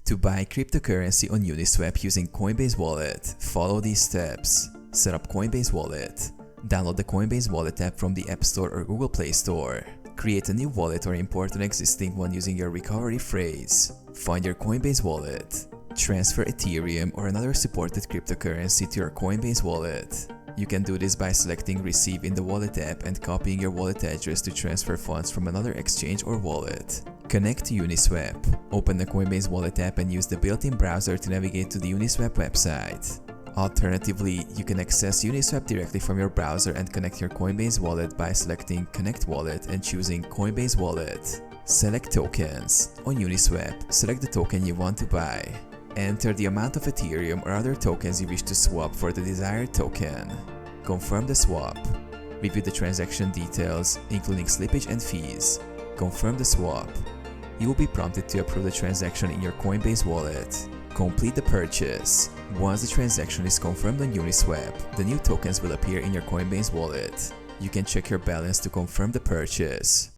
To buy cryptocurrency on Uniswap using Coinbase Wallet, follow these steps. Set up Coinbase Wallet. Download the Coinbase Wallet app from the App Store or Google Play Store. Create a new wallet or import an existing one using your recovery phrase. Find your Coinbase Wallet. Transfer Ethereum or another supported cryptocurrency to your Coinbase Wallet. You can do this by selecting Receive in the Wallet app and copying your wallet address to transfer funds from another exchange or wallet. Connect to Uniswap. Open the Coinbase Wallet app and use the built-in browser to navigate to the Uniswap website. Alternatively, you can access Uniswap directly from your browser and connect your Coinbase Wallet by selecting Connect Wallet and choosing Coinbase Wallet. Select Tokens. On Uniswap, select the token you want to buy. Enter the amount of Ethereum or other tokens you wish to swap for the desired token. Confirm the swap. Review the transaction details, including slippage and fees. Confirm the swap. You will be prompted to approve the transaction in your Coinbase Wallet. Complete the purchase. Once the transaction is confirmed on Uniswap, the new tokens will appear in your Coinbase Wallet. You can check your balance to confirm the purchase.